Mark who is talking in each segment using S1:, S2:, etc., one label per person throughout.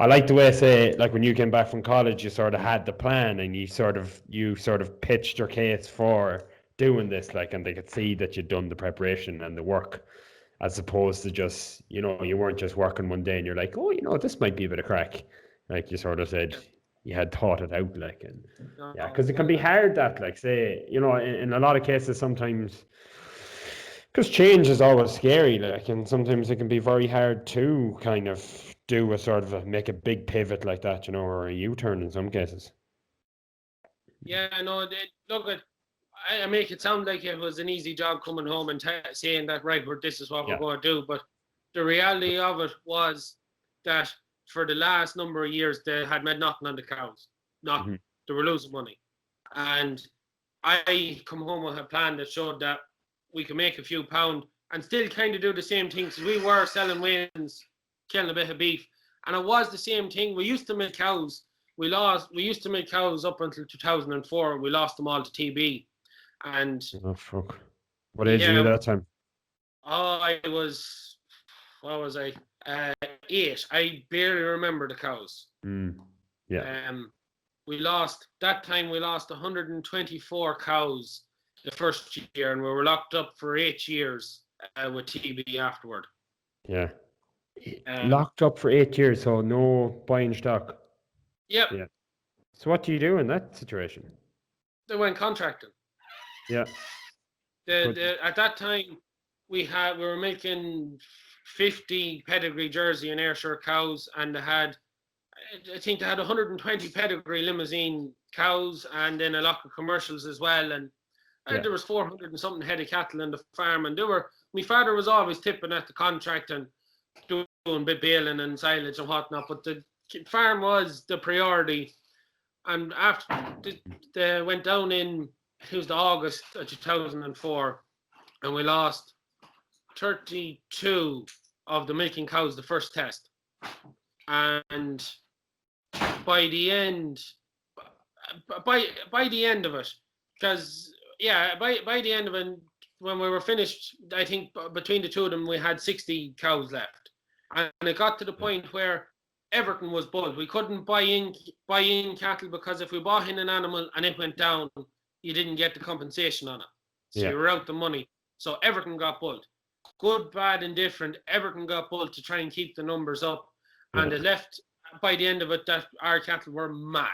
S1: I like the way, say, like when you came back from college, you sort of had the plan and you sort of pitched your case for doing this, like, and they could see that you'd done the preparation and the work, as opposed to just, you weren't just working one day and you're like, oh, this might be a bit of crack. Like you sort of said,
S2: Yeah.
S1: you had thought it out, like, and yeah,
S2: No,
S1: because it can
S2: well,
S1: be hard that, like, say, in a lot of cases, sometimes, because change is always scary, like, and sometimes it can be very hard to kind of do a sort of make a big pivot like that, or a U-turn in some cases.
S2: yeah, no, look at. I make it sound like it was an easy job coming home and saying that, right, this is what we're
S1: Yeah.
S2: going to do. But the reality of it was that for the last number of years, they had made nothing on the cows. Nothing.
S1: Hmm.
S2: They were losing money. And I come home with a plan that showed that we could make a few pound and still kind of do the same things. We were selling wins, killing a bit of beef. And it was the same thing. We used to milk cows. We used to milk cows up until 2004. We lost them all to TB. And
S1: Oh, fuck. What age were you
S2: yeah,
S1: that time?
S2: I was, what was I? 8. I barely remember the cows.
S1: Mm. Yeah.
S2: We lost, that time we lost 124 cows the first year, and we were locked up for 8 years with TB afterward.
S1: Yeah.
S2: Um,
S1: Locked up for 8 years, so no buying stock.
S2: yep,
S1: Yeah. So what do you do in that situation?
S2: they went contracting.
S1: Yeah. Good.
S2: At that time, we were making 50 pedigree Jersey and Ayrshire cows, and I think they had 120 pedigree limousine cows, and then a lot of commercials as well. And
S1: Yeah.
S2: there was 400 and something head of cattle in the farm, and my father was always tipping at the contract and doing bit baling and silage and whatnot, but the farm was the priority. And after they went down in, it was the August of 2004, and we lost 32 of the milking cows the first test. And by the end of it, because by the end of it, when we were finished, I think between the two of them we had 60 cows left, and it got to the point where everything was bulled. We couldn't buy in cattle, because if we bought in an animal and it went down, you didn't get the compensation on it, so
S1: Yeah.
S2: you were out the money. So everything got bulled, good, bad, and different. Everything got bulled to try and keep the numbers up, and it left by the end of it that our cattle were mad.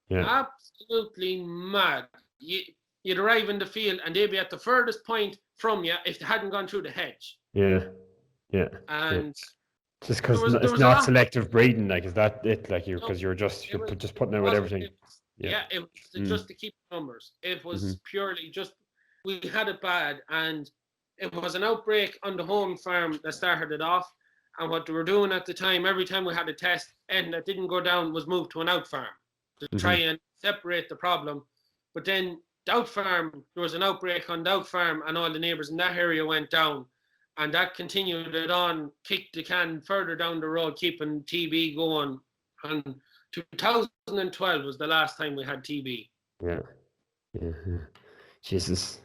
S1: Yeah.
S2: Absolutely mad. You'd arrive in the field and they'd be at the furthest point from you if they hadn't gone through the hedge.
S1: Yeah. Yeah.
S2: And
S1: Just
S2: there
S1: because
S2: was
S1: it's
S2: a
S1: not
S2: lot.
S1: selective breeding, like, is that it? Like,
S2: No,
S1: because you're just
S2: it was,
S1: just putting
S2: it
S1: out with
S2: wasn't.
S1: everything. Yeah.
S2: It was
S1: Mm.
S2: just to keep the numbers. It was
S1: Mhm.
S2: purely just, we had it bad, and it was an outbreak on the home farm that started it off. And what they were doing at the time, every time we had a test and that didn't go down, was moved to an out farm to try and separate the problem. But then the out farm, there was an outbreak on the out farm, and all the neighbours in that area went down. And that continued it on, kicked the can further down the road, keeping TB going. And 2012 was the last time we had TB.
S1: Yeah. Yeah. Jesus.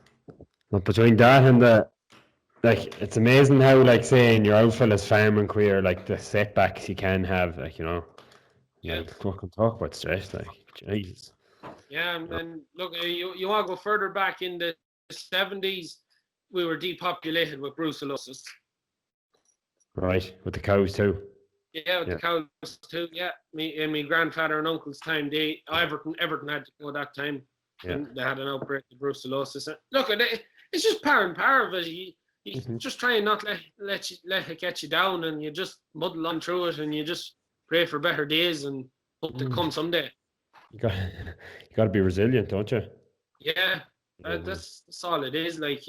S1: But between that and like, it's amazing how, like, saying your old fella's farming career, like, the setbacks you can have, like,
S2: Yeah.
S1: like, fucking talk about stress, like, Jesus.
S2: Yeah, and then look, you want to go further back in the 70s, we were depopulated with brucellosis.
S1: Right, with the cows too.
S2: Yeah, with the cows too. Yeah, me and my grandfather and uncle's time, Everton had to go that time.
S1: Yeah.
S2: And they had an outbreak of brucellosis. Look, it's just par and par of it. You just try and not let it get you down, and you just muddle on through it, and you just pray for better days and hope they come someday.
S1: You got to be resilient, don't you?
S2: Yeah, that's all it is. Like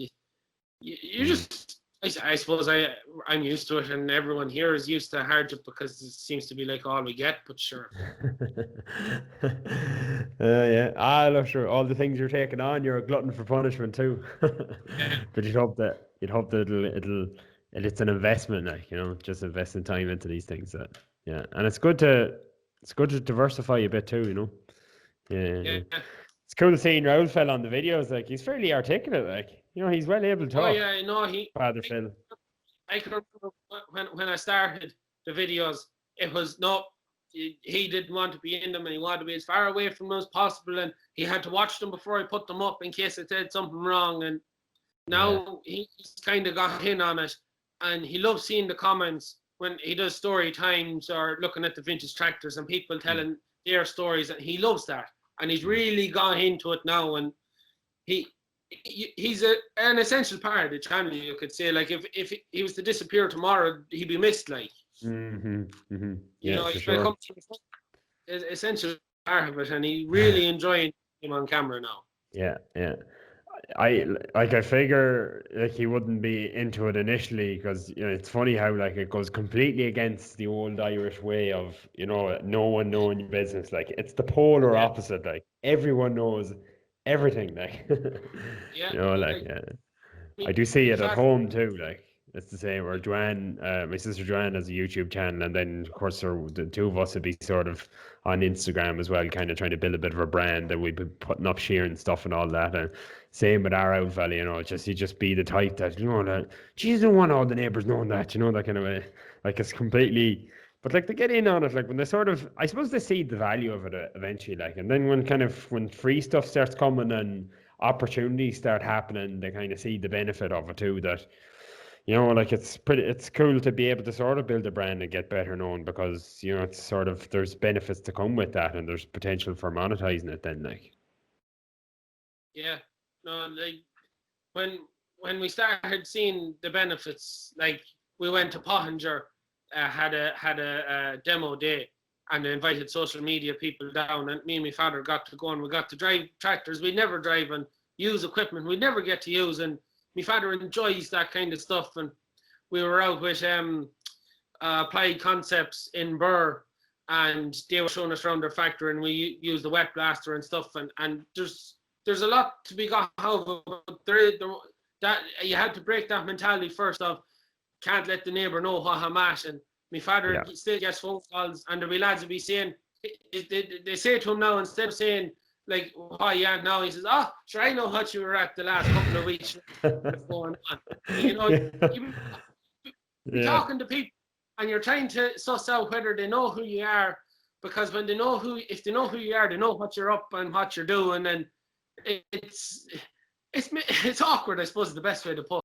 S2: you just, I suppose I'm used to it, and everyone here is used to hardship because it seems to be like all we get. But sure.
S1: Yeah. Look, sure. All the things you're taking on, you're a glutton for punishment too.
S2: Yeah.
S1: But you'd hope that it's an investment, like, just investing time into these things. Yeah, and it's good to diversify a bit too. Yeah. It's cool to see your old fella on the videos. Like, he's fairly articulate. Like, he's well able to talk.
S2: Oh yeah, no,
S1: Father Phil.
S2: I can remember when I started the videos, it was no. he didn't want to be in them and he wanted to be as far away from them as possible, and he had to watch them before he put them up in case it said something wrong. And now he's kind of got in on it, and he loves seeing the comments when he does story times or looking at the vintage tractors and people telling their stories, and he loves that, and he's really gone into it now, and he's an essential part of the channel, you could say. Like if he was to disappear tomorrow, he'd be missed. Like you know, he's become an essential part of it, and he really enjoying him on camera now.
S1: Yeah. I figure like he wouldn't be into it initially because it's funny how like it goes completely against the old Irish way of no one knowing your business. Like it's the polar opposite. Like everyone knows everything. Like I do see it at home too. Like it's the same. Where Joanne, my sister Joanne, has a YouTube channel, and then of course the two of us would be sort of on Instagram as well, kind of trying to build a bit of a brand, and we'd be putting up shearing stuff and all that. And same with our out valley, you just be the type that that you don't want all the neighbours knowing that, that kind of way. Like it's completely. But like they get in on it, like when they sort of, I suppose they see the value of it eventually, like, and then when free stuff starts coming and opportunities start happening, they kind of see the benefit of it too. That like it's cool to be able to sort of build a brand and get better known because it's sort of there's benefits to come with that and there's potential for monetizing it then, like.
S2: Yeah, no, like when we started seeing the benefits, like we went to Pottinger. Had a demo day and invited social media people down, and me and my father got to go and we got to drive tractors we'd never drive and use equipment we'd never get to use, and my father enjoys that kind of stuff. And we were out with Applied Concepts in Burr, and they were showing us around their factory, and we used the wet blaster and stuff, and there's a lot to be got out of it. That you had to break that mentality first of can't let the neighbour know what I'm at. And my father still gets phone calls, and there'll be lads will be saying, they say to him now, instead of saying like, "Why yeah now," he says, "Oh, sure, I know what you were at the last couple of weeks." What's going on? You're talking to people, and you're trying to suss out whether they know who you are, because when if they know who you are, they know what you're up and what you're doing, and it's awkward, I suppose, is the best way to put it.